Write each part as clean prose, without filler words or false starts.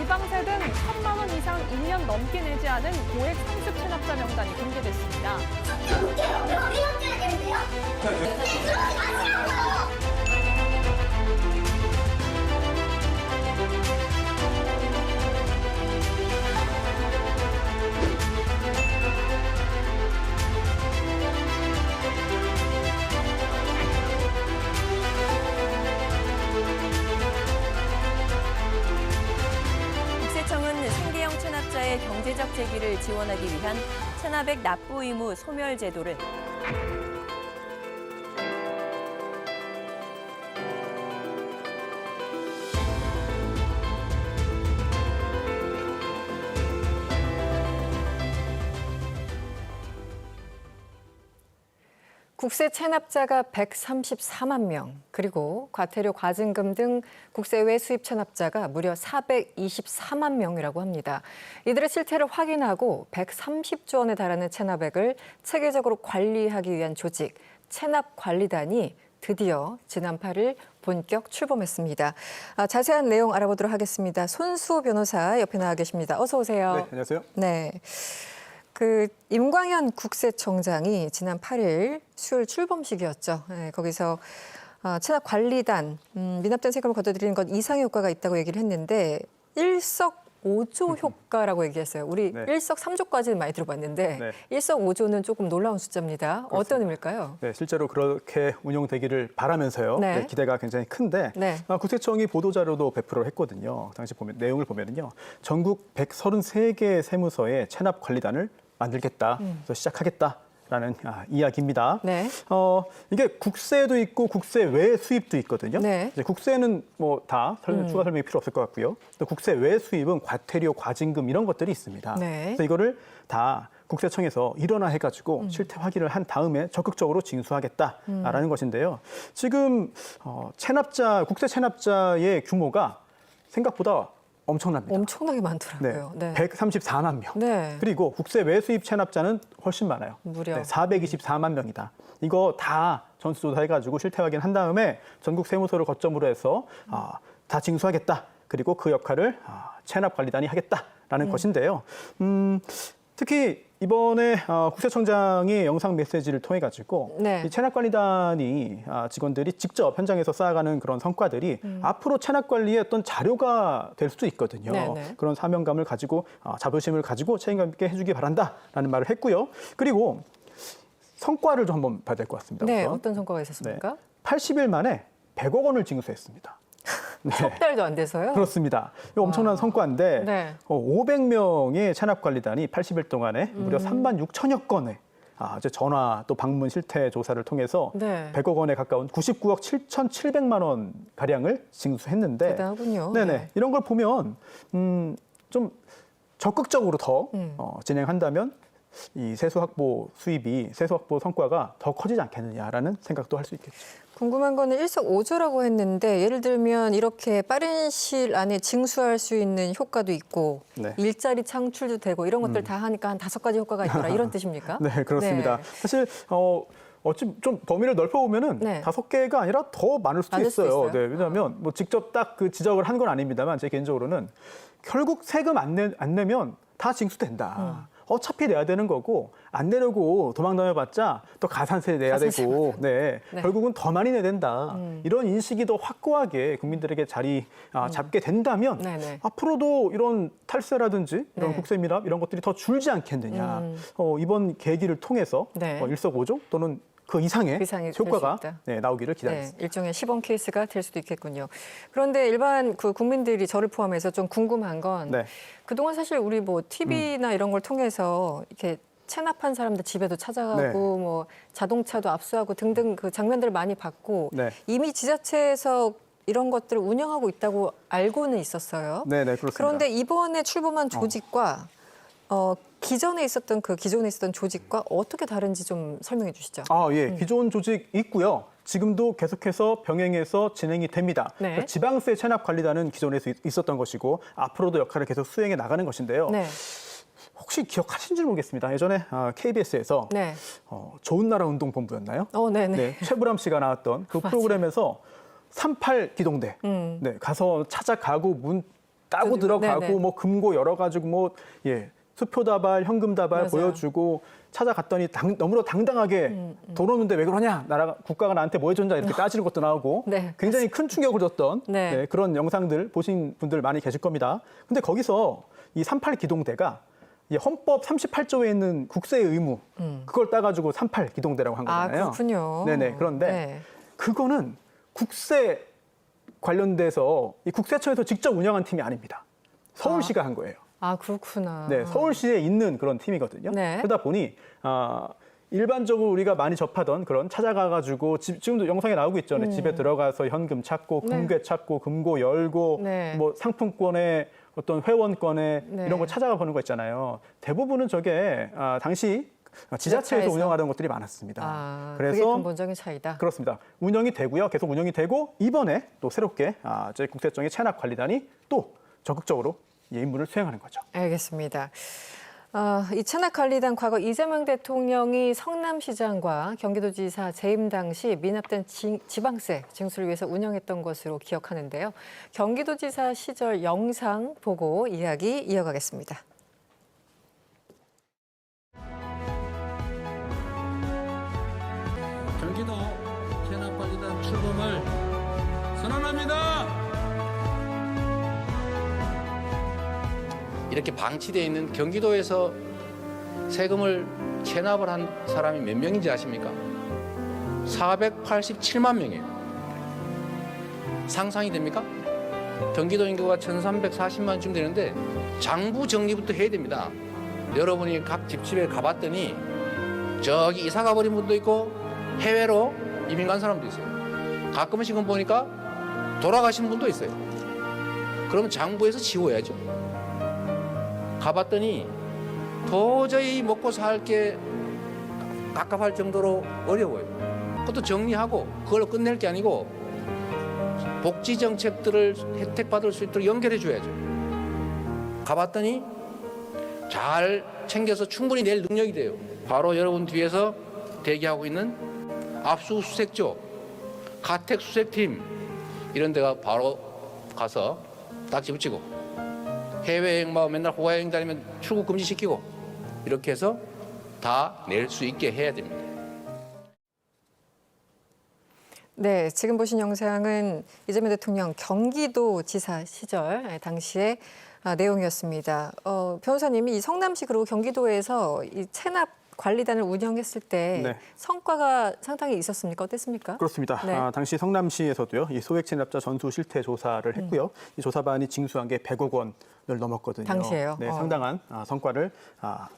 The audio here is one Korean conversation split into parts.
지방세 등 1,000만 원 이상 1년 넘게 내지 않은 고액 상습 체납자 명단이 공개됐습니다. 국세청은 생계형 체납자의 경제적 재기를 지원하기 위한 체납액 납부 의무 소멸 제도를 국세 체납자가 134만 명, 그리고 과태료 과징금 등 국세 외 수입 체납자가 무려 424만 명이라고 합니다. 이들의 실태를 확인하고 130조 원에 달하는 체납액을 체계적으로 관리하기 위한 조직, 체납관리단이 드디어 지난 8일 본격 출범했습니다. 자세한 내용 알아보도록 하겠습니다. 손수호 변호사 옆에 나와 계십니다. 어서 오세요. 네, 안녕하세요. 네. 임광현 국세청장이 지난 8일 수요일 출범식이었죠. 네, 거기서 체납관리단, 미납된 세금을 걷어들이는 것 이상의 효과가 있다고 얘기를 했는데 일석오조 효과라고 얘기했어요. 우리 네. 일석삼조까지는 많이 들어봤는데 네. 일석오조는 조금 놀라운 숫자입니다. 그렇습니다. 어떤 의미일까요? 네, 실제로 그렇게 운용되기를 바라면서요. 네. 네, 기대가 굉장히 큰데 네. 국세청이 보도자료도 배포를 했거든요. 당시 내용을 보면은요. 전국 133개 세무서에 체납관리단을 만들겠다, 그래서 시작하겠다라는 이야기입니다. 네. 이게 국세도 있고 국세 외 수입도 있거든요. 네. 이제 국세는 뭐 다 추가 설명이 필요 없을 것 같고요. 또 국세 외 수입은 과태료, 과징금 이런 것들이 있습니다. 네. 그래서 이거를 다 국세청에서 일원화 해가지고 실태 확인을 한 다음에 적극적으로 징수하겠다라는 것인데요. 지금 국세 체납자의 규모가 생각보다 엄청납니다. 엄청나게 많더라고요. 네. 134만 명. 네. 그리고 국세 외수입 체납자는 훨씬 많아요. 무려. 424만 명이다. 이거 다 전수조사해가지고 실태 확인한 다음에 전국 세무서를 거점으로 해서 다 징수하겠다. 그리고 그 역할을 체납관리단이 하겠다라는 것인데요. 특히 이번에 국세청장이 영상 메시지를 통해 가지고 네. 이 체납관리단이 직원들이 직접 현장에서 쌓아가는 그런 성과들이 앞으로 체납관리의 어떤 자료가 될 수도 있거든요. 네네. 그런 사명감을 가지고 자부심을 가지고 책임감 있게 해주기 바란다라는 말을 했고요. 그리고 성과를 좀 한번 봐야 될 것 같습니다. 네, 우선. 어떤 성과가 있었습니까? 80일 만에 100억 원을 징수했습니다. 네. 석 달도 안 돼서요? 그렇습니다. 이거 엄청난 성과인데 네. 500명의 체납관리단이 80일 동안에 무려 3만 6천여 건의 이제 전화 또 방문 실태 조사를 통해서 네. 100억 원에 가까운 99억 7,700만 원 가량을 징수했는데 대단하군요. 네네. 네. 이런 걸 보면 좀 적극적으로 더 진행한다면 이 세수 확보 성과가 더 커지지 않겠느냐라는 생각도 할 수 있겠죠. 궁금한 거는 일석오조라고 했는데 예를 들면 이렇게 빠른 시일 안에 징수할 수 있는 효과도 있고 네. 일자리 창출도 되고 이런 것들 다 하니까 한 5가지 효과가 있더라 이런 뜻입니까? 네, 그렇습니다. 네. 사실 어찌 좀 범위를 넓혀보면은 네. 5개가 아니라 더 많을 수도 많을 수도 있어요. 있어요. 네, 왜냐하면 뭐 직접 딱 그 지적을 한 건 아닙니다만 제 개인적으로는 결국 세금 안 내면 다 징수된다. 어차피 내야 되는 거고 안 내려고 도망다녀봤자 또 가산세 내야 되고 네, 네. 결국은 더 많이 내야 된다. 이런 인식이 더 확고하게 국민들에게 자리 잡게 된다면 네네. 앞으로도 이런 탈세라든지 이런 네. 국세 미납 이런 것들이 더 줄지 않겠느냐. 이번 계기를 통해서 네. 일석오조 또는 그 이상의 이상이 될 효과가 수 있다. 네, 나오기를 네, 기다리겠습니다. 일종의 시범 케이스가 될 수도 있겠군요. 그런데 일반 국민들이 저를 포함해서 좀 궁금한 건 네. 그동안 사실 우리 뭐 TV나 이런 걸 통해서 이렇게 체납한 사람들 집에도 찾아가고 네. 뭐 자동차도 압수하고 등등 그 장면들을 많이 봤고 네. 이미 지자체에서 이런 것들을 운영하고 있다고 알고는 있었어요. 네, 그렇습니다. 그런데 이번에 출범한 조직과 기존에 있었던 조직과 어떻게 다른지 좀 설명해 주시죠. 예. 기존 조직 있고요. 지금도 계속해서 병행해서 진행이 됩니다. 네. 그러니까 지방세 체납관리단은 기존에 있었던 것이고 앞으로도 역할을 계속 수행해 나가는 것인데요. 네. 혹시 기억하시는지 모르겠습니다. 예전에 KBS에서 네. 좋은 나라 운동본부였나요? 네네. 네, 최불암 씨가 나왔던 그 맞아요. 프로그램에서 38 기동대 네, 가서 찾아가고 따고 저도- 들어가고 네네. 뭐 금고 열어가지고 뭐 수표 다발, 현금 다발 맞아요. 보여주고 찾아갔더니 너무나 당당하게 돈 없는데 왜 그러냐? 국가가 나한테 뭐 해줬냐? 이렇게 따지는 것도 나오고 네. 굉장히 큰 충격을 줬던 네. 그런 영상들 보신 분들 많이 계실 겁니다. 근데 거기서 이 38 기동대가 이 헌법 38조에 있는 국세의 의무 그걸 따가지고 38 기동대라고 한 아, 거잖아요. 그렇군요. 네네. 그런데 네. 그거는 국세 관련돼서 이 국세청에서 직접 운영한 팀이 아닙니다. 서울시가 한 거예요. 아, 그렇구나. 네, 서울시에 있는 그런 팀이거든요. 네. 그러다 보니 일반적으로 우리가 많이 접하던 그런 찾아가가지고 지금도 영상에 나오고 있죠. 집에 들어가서 현금 찾고 네. 금괴 찾고 금고 열고 네. 뭐 상품권에 어떤 회원권에 네. 이런 거 찾아가 보는 거 있잖아요. 대부분은 저게 당시 지자체에서 지자체에서? 운영하던 것들이 많았습니다. 아, 그게 그래서 근본적인 차이다. 그렇습니다. 운영이 되고요. 계속 운영이 되고 이번에 또 새롭게 저희 국세청의 체납관리단이 또 적극적으로 이 임무를 수행하는 거죠. 알겠습니다. 이 체납관리단 과거 이재명 대통령이 성남시장과 경기도지사 재임 당시 미납된 지방세 징수를 위해서 운영했던 것으로 기억하는데요. 경기도지사 시절 영상 보고 이야기 이어가겠습니다. 경기도 체납관리단 출범을 선언합니다. 이렇게 방치되어 있는 경기도에서 세금을 체납을 한 사람이 몇 명인지 아십니까? 487만 명이에요. 상상이 됩니까? 경기도 인구가 1,340만쯤 되는데 장부 정리부터 해야 됩니다. 여러분이 각 집집에 가봤더니 저기 이사 가버린 분도 있고 해외로 이민 간 사람도 있어요. 가끔씩은 보니까 돌아가신 분도 있어요. 그러면 장부에서 지워야죠. 가봤더니 도저히 먹고 살 게 갑갑할 정도로 어려워요. 그것도 정리하고 그걸로 끝낼 게 아니고 복지 정책들을 혜택 받을 수 있도록 연결해 줘야죠. 가봤더니 잘 챙겨서 충분히 낼 능력이 돼요. 바로 여러분 뒤에서 대기하고 있는 압수수색조, 가택수색팀 이런 데가 바로 가서 딱지 붙이고 해외여행 맨날 호가여행 다니면 출국 금지시키고 이렇게 해서 다 낼 수 있게 해야 됩니다. 네, 지금 보신 영상은 이재명 대통령 경기도지사 시절 당시의 내용이었습니다. 변호사님이 이 성남시 그리고 경기도에서 이 체납 관리단을 운영했을 때 네. 성과가 상당히 있었습니까? 어땠습니까? 그렇습니다. 네. 당시 성남시에서도요, 이 소액 체납자 전수 실태 조사를 했고요. 이 조사반이 징수한 게 100억 원을 넘었거든요. 당시에요? 네, 상당한 성과를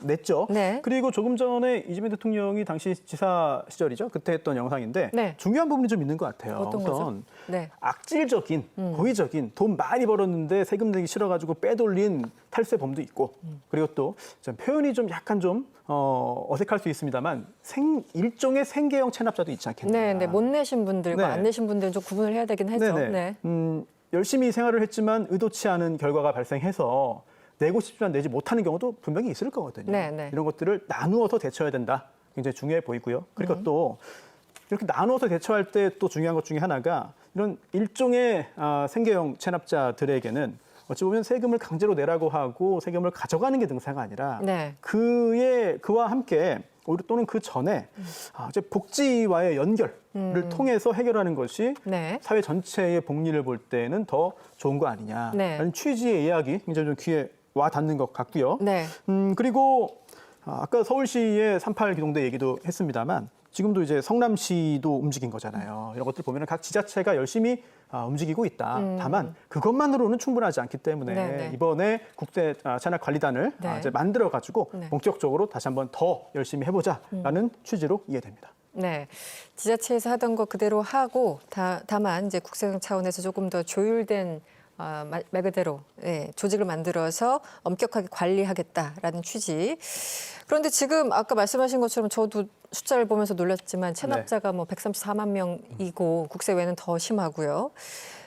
냈죠. 네. 그리고 조금 전에 이재명 대통령이 당시 지사 시절이죠. 그때 했던 영상인데 네. 중요한 부분이 좀 있는 것 같아요. 어떤 거죠? 우선 네. 악질적인, 고의적인 돈 많이 벌었는데 세금 내기 싫어가지고 빼돌린 탈세범도 있고 그리고 또 표현이 좀 약간 좀 어색할 수 있습니다만 일종의 생계형 체납자도 있지 않겠냐. 네, 네, 못 내신 분들과 네. 안 내신 분들은 좀 구분을 해야 되긴 하죠. 네네. 네. 열심히 생활을 했지만 의도치 않은 결과가 발생해서 내고 싶지만 내지 못하는 경우도 분명히 있을 거거든요. 네, 네. 이런 것들을 나누어서 대처해야 된다. 굉장히 중요해 보이고요. 그리고 또 이렇게 나누어서 대처할 때 또 중요한 것 중에 하나가 이런 일종의 생계형 체납자들에게는 어찌 보면 세금을 강제로 내라고 하고 세금을 가져가는 게 능사가 아니라 네. 그와 함께 오히려 또는 그 전에 이제 복지와의 연결을 통해서 해결하는 것이 네. 사회 전체의 복리를 볼 때는 더 좋은 거 아니냐라는 네. 취지의 이야기 굉장히 좀 귀에 와 닿는 것 같고요. 네. 그리고 아까 서울시의 38 기동대 얘기도 했습니다만 지금도 이제 성남시도 움직인 거잖아요. 이런 것들 보면 각 지자체가 열심히 움직이고 있다. 다만 그것만으로는 충분하지 않기 때문에 네네. 이번에 국세 체납관리단을 네. 이제 만들어가지고 네. 본격적으로 다시 한번 더 열심히 해보자라는 취지로 이해됩니다. 네, 지자체에서 하던 거 그대로 하고 다만 이제 국세청 차원에서 조금 더 조율된 말 그대로 조직을 만들어서 엄격하게 관리하겠다라는 취지. 그런데 지금 아까 말씀하신 것처럼 저도 숫자를 보면서 놀랐지만 체납자가 뭐 134만 명이고 국세 외에는 더 심하고요.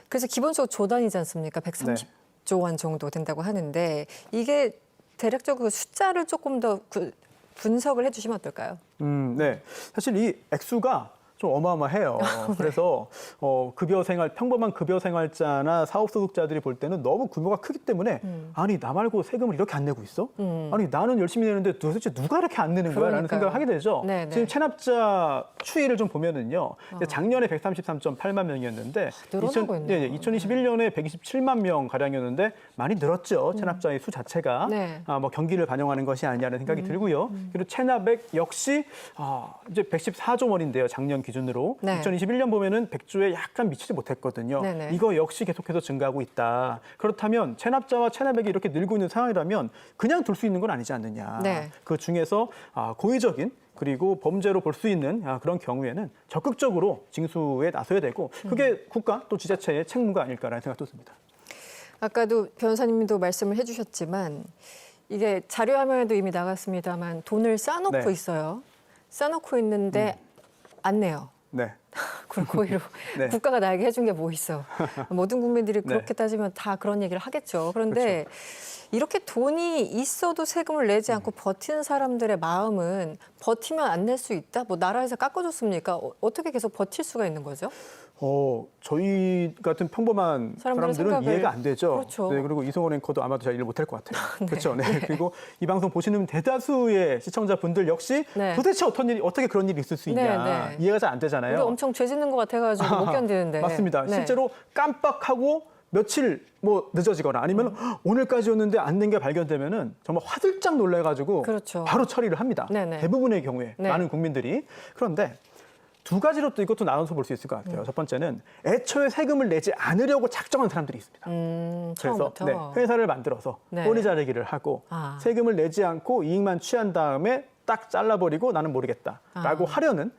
그래서 기본적으로 조단이지 않습니까? 130조 원 정도 된다고 하는데 이게 대략적으로 숫자를 조금 더 분석을 해주시면 어떨까요? 네. 사실 이 액수가 좀 어마어마해요. 그래서 급여 생활, 평범한 급여 생활자나 사업소득자들이 볼 때는 너무 규모가 크기 때문에 아니 나 말고 세금을 이렇게 안 내고 있어? 아니 나는 열심히 내는데 도대체 누가 이렇게 안 내는 거야? 라는 그러니까요. 생각을 하게 되죠. 네, 네. 지금 체납자 추이를 좀 보면은요. 작년에 133.8만 명이었는데 늘어나고 있네요. 2021년에 127만 명 가량이었는데 많이 늘었죠. 체납자의 수 자체가 네. 뭐 경기를 반영하는 것이 아니냐는 생각이 들고요. 그리고 체납액 역시 이제 114조 원인데요. 작년 기준으로 네. 2021년 보면은 100조에 약간 미치지 못했거든요. 네네. 이거 역시 계속해서 증가하고 있다. 그렇다면 체납자와 체납액이 이렇게 늘고 있는 상황이라면 그냥 둘 수 있는 건 아니지 않느냐. 네. 그 중에서 고의적인 그리고 범죄로 볼 수 있는 그런 경우에는 적극적으로 징수에 나서야 되고 그게 국가 또 지자체의 책무가 아닐까라는 생각도 듭니다. 아까도 변호사님도 말씀을 해주셨지만 이게 자료화면에도 이미 나갔습니다만 돈을 쌓아놓고 네. 있어요. 쌓아놓고 있는데 안 내요. 네. 그럼 고의로 네. 국가가 나에게 해준 게 뭐 있어. 모든 국민들이 네. 그렇게 따지면 다 그런 얘기를 하겠죠. 그런데 이렇게 돈이 있어도 세금을 내지 않고 버티는 사람들의 마음은 버티면 안 낼 수 있다? 뭐 나라에서 깎아줬습니까? 어떻게 계속 버틸 수가 있는 거죠? 저희 같은 평범한 사람들은 사람들은 생각을- 이해가 안 되죠. 그렇죠. 네, 그리고 이성원 앵커도 아마도 잘 이해를 못할 것 같아요. 그렇죠. 네. 그리고 이 방송 보시는 대다수의 시청자분들 역시 네. 도대체 어떻게 그런 일이 있을 수 있냐 네, 네. 이해가 잘 안 되잖아요. 우리 엄청 죄 짓는 것 같아가지고 못 견디는데. 맞습니다. 네. 실제로 깜빡하고 며칠 늦어지거나 아니면 오늘까지였는데 안 낸 게 발견되면은 정말 화들짝 놀래가지고 그렇죠. 바로 처리를 합니다. 네네. 대부분의 경우에 네. 많은 국민들이. 그런데 두 가지로 또 이것도 나눠서 볼 수 있을 것 같아요. 첫 번째는 애초에 세금을 내지 않으려고 작정한 사람들이 있습니다. 그래서 처음부터. 회사를 만들어서 네. 꼬리 자르기를 하고 아. 세금을 내지 않고 이익만 취한 다음에 딱 잘라버리고 나는 모르겠다라고 하려는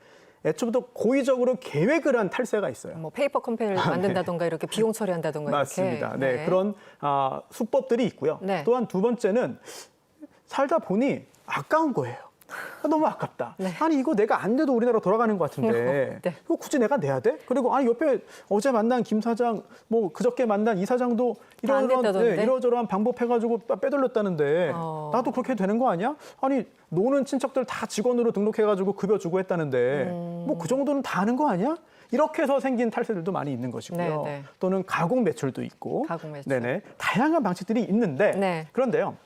애초부터 고의적으로 계획을 한 탈세가 있어요. 뭐 페이퍼 컴페니를 만든다던가 이렇게 비용 처리한다던가 맞습니다. 이렇게. 네, 그런 수법들이 있고요. 네. 또한 두 번째는 살다 보니 아까운 거예요. 너무 아깝다. 네. 아니 이거 내가 안 내도 우리나라 돌아가는 것 같은데 네. 이거 굳이 내가 내야 돼? 그리고 아니 옆에 어제 만난 김 사장, 뭐 그저께 만난 이 사장도 다안 냈다던데? 이러저러한 방법해가지고 빼돌렸다는데 어. 나도 그렇게 되는 거 아니야? 아니 노는 친척들 다 직원으로 등록해가지고 급여 주고 했다는데 뭐 그 정도는 다 하는 거 아니야? 이렇게 해서 생긴 탈세들도 많이 있는 것이고요. 네, 네. 또는 가공 매출도 있고, 가공 매출. 네네 다양한 방식들이 있는데 네. 그런데요.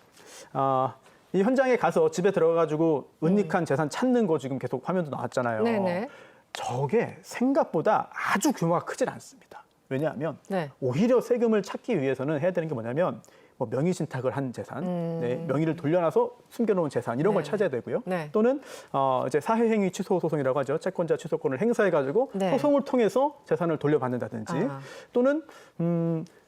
이 현장에 가서 집에 들어가가지고 은닉한 재산 찾는 거 지금 계속 화면도 나왔잖아요. 네네. 저게 생각보다 아주 규모가 크질 않습니다. 왜냐하면 네. 오히려 세금을 찾기 위해서는 해야 되는 게 뭐냐면 뭐 명의 신탁을 한 재산, 네, 명의를 돌려놔서 숨겨놓은 재산 이런 걸 네. 찾아야 되고요. 네. 또는 이제 사회행위 취소 소송이라고 하죠. 채권자 취소권을 행사해가지고 네. 소송을 통해서 재산을 돌려받는다든지 아. 또는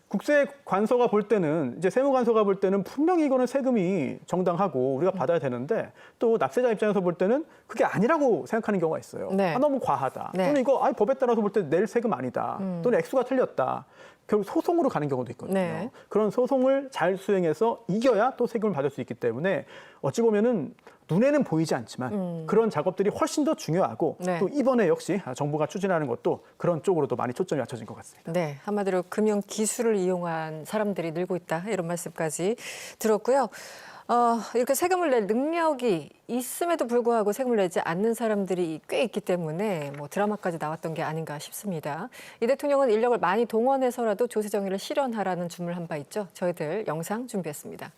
국세관서가 볼 때는 이제 세무관서가 볼 때는 분명히 이거는 세금이 정당하고 우리가 받아야 되는데 또 납세자 입장에서 볼 때는 그게 아니라고 생각하는 경우가 있어요. 네. 너무 과하다. 네. 또는 이거 법에 따라서 볼 때 낼 세금 아니다. 또는 액수가 틀렸다. 결국 소송으로 가는 경우도 있거든요. 네. 그런 소송을 잘 수행해서 이겨야 또 세금을 받을 수 있기 때문에 어찌 보면은 눈에는 보이지 않지만 그런 작업들이 훨씬 더 중요하고 네. 또 이번에 역시 정부가 추진하는 것도 그런 쪽으로도 많이 초점이 맞춰진 것 같습니다. 네, 한마디로 금융 기술을 이용한 사람들이 늘고 있다 이런 말씀까지 들었고요. 이렇게 세금을 낼 능력이 있음에도 불구하고 세금을 내지 않는 사람들이 꽤 있기 때문에 뭐 드라마까지 나왔던 게 아닌가 싶습니다. 이 대통령은 인력을 많이 동원해서라도 조세 정의를 실현하라는 주문을 한 바 있죠. 저희들 영상 준비했습니다.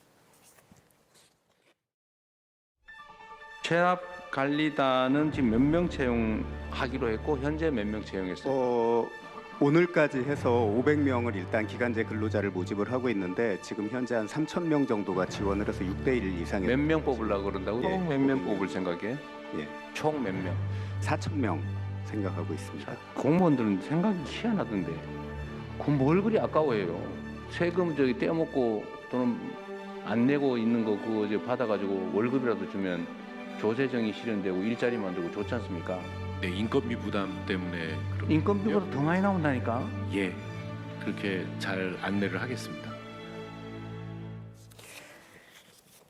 체납관리단은 지금 몇 명 채용하기로 했고 현재 몇 명 채용했어요? 오늘까지 해서 500명을 일단 기간제 근로자를 모집을 하고 있는데 지금 현재 한 3,000명 정도가 지원을 해서 6대1 이상의 몇 명 뽑으려고 그런다고? 예. 몇 명 뽑을 생각이에요? 예, 총 몇 명? 4,000명 생각하고 있습니다. 공무원들은 생각이 희한하던데 그 뭘 그리 아까워해요? 세금 저기 떼먹고 또는 안 내고 있는 거 그거 이제 받아가지고 월급이라도 주면 조세정이 실현되고 일자리 만들고 좋지 않습니까? 네, 인건비 부담 때문에 그런 인건비보다 거군요. 더 많이 나온다니까? 예, 그렇게 잘 안내를 하겠습니다.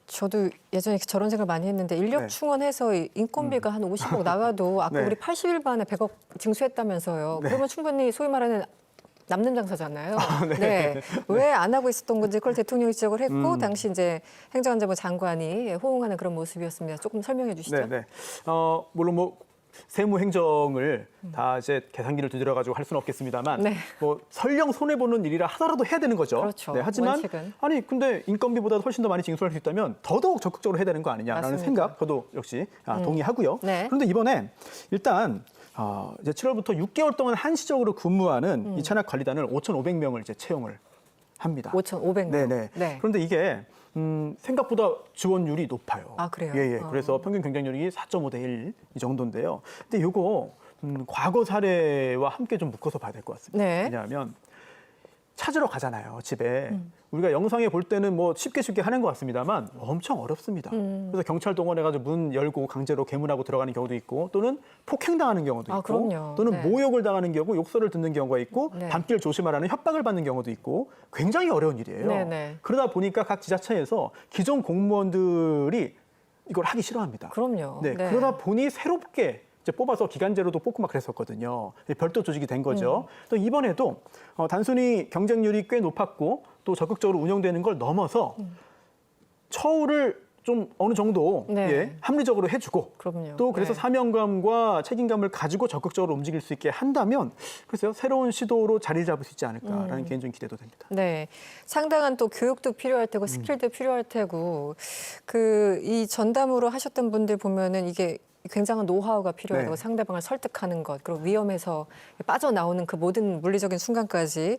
저도 예전에 저런 생각 많이 했는데 인력 네. 충원해서 인건비가 한 50억 나와도 아까 네. 우리 80일 만에 100억 징수했다면서요. 네. 그러면 충분히 소위 말하는 남는 장사잖아요. 네. 왜 안 하고 있었던 건지 그걸 대통령이 지적을 했고 당시 이제 행정안전부 장관이 호응하는 그런 모습이었습니다. 조금 설명해 주시죠. 네, 네. 물론 뭐 세무 행정을 다 이제 계산기를 두드려 가지고 할 수는 없겠습니다만 네. 뭐 설령 손해 보는 일이라 하더라도 해야 되는 거죠. 그렇죠. 하지만 원칙은. 아니 근데 인건비보다 훨씬 더 많이 징수할 수 있다면 더더욱 적극적으로 해야 되는 거 아니냐라는 맞습니다. 생각 저도 역시 동의하고요. 네. 그런데 이번에 일단 이제 7월부터 6개월 동안 한시적으로 근무하는 이 체납관리단을 5,500명을 이제 채용을 합니다. 5,500명. 네네. 네. 그런데 이게 생각보다 지원율이 높아요. 아, 그래요? 예. 그래서 평균 경쟁률이 4.5대 1 이 정도인데요. 근데 이거 과거 사례와 함께 좀 묶어서 봐야 될 것 같습니다. 네. 왜냐하면 찾으러 가잖아요, 집에. 우리가 영상에 볼 때는 뭐 쉽게 하는 것 같습니다만 엄청 어렵습니다. 그래서 경찰 동원해가지고 문 열고 강제로 개문하고 들어가는 경우도 있고 또는 폭행당하는 경우도 아, 있고 그럼요. 또는 네. 모욕을 당하는 경우 욕설을 듣는 경우가 있고 네. 밤길 조심하라는 협박을 받는 경우도 있고 굉장히 어려운 일이에요. 네네. 그러다 보니까 각 지자체에서 기존 공무원들이 이걸 하기 싫어합니다. 그럼요. 네, 네. 그러다 보니 새롭게 이제 뽑아서 기간제로도 뽑고 막 그랬었거든요. 별도 조직이 된 거죠. 또 이번에도 단순히 경쟁률이 꽤 높았고 또 적극적으로 운영되는 걸 넘어서 처우를 좀 어느 정도 네. 예, 합리적으로 해주고 그럼요. 또 그래서 네. 사명감과 책임감을 가지고 적극적으로 움직일 수 있게 한다면 글쎄요 새로운 시도로 자리를 잡을 수 있지 않을까라는 개인적인 기대도 됩니다. 네, 상당한 또 교육도 필요할 테고 스킬도 필요할 테고 이 전담으로 하셨던 분들 보면은 이게 굉장한 노하우가 필요하고 네. 상대방을 설득하는 것 그리고 위험에서 빠져나오는 그 모든 물리적인 순간까지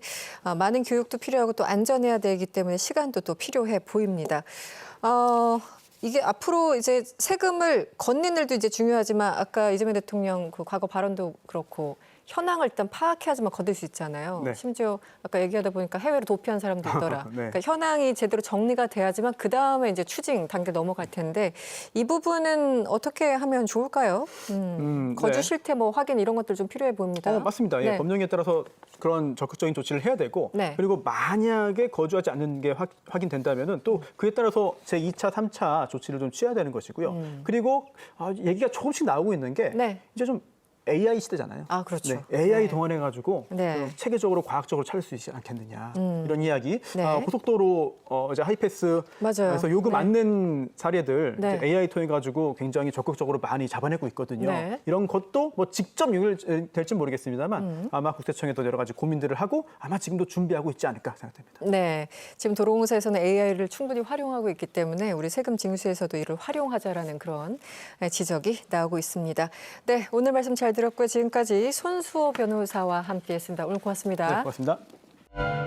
많은 교육도 필요하고 또 안전해야 되기 때문에 시간도 또 필요해 보입니다. 이게 앞으로 이제 세금을 걷는 일도 이제 중요하지만 아까 이재명 대통령 그 과거 발언도 그렇고 현황을 일단 파악해야지만 거둘 수 있잖아요. 네. 심지어 아까 얘기하다 보니까 해외로 도피한 사람도 있더라. 네. 그러니까 현황이 제대로 정리가 돼야지만 그 다음에 이제 추징 단계 넘어갈 텐데 이 부분은 어떻게 하면 좋을까요? 거주 네. 실태 뭐 확인 이런 것들 좀 필요해 보입니다. 맞습니다. 예, 네. 법령에 따라서 그런 적극적인 조치를 해야 되고 네. 그리고 만약에 거주하지 않는 게 확인된다면은 또 그에 따라서 제2차, 3차 조치를 좀 취해야 되는 것이고요. 그리고 얘기가 조금씩 나오고 있는 게 네. 이제 좀 AI 시대잖아요. 아, 그렇죠. 네, AI 네. 동원해가지고 네. 좀 체계적으로 과학적으로 찾을 수 있지 않겠느냐 이런 이야기. 네. 고속도로 이제 하이패스에서 맞아요. 요금 네. 안 낸 사례들 네. 이제 AI 통해 가지고 굉장히 적극적으로 많이 잡아내고 있거든요. 네. 이런 것도 뭐 직접 연결될지 모르겠습니다만 아마 국세청에도 여러 가지 고민들을 하고 아마 지금도 준비하고 있지 않을까 생각됩니다. 네, 지금 도로공사에서는 AI를 충분히 활용하고 있기 때문에 우리 세금 징수에서도 이를 활용하자라는 그런 지적이 나오고 있습니다. 네, 오늘 말씀 잘 들었고요. 지금까지 손수호 변호사와 함께했습니다. 오늘 고맙습니다. 네, 고맙습니다. 아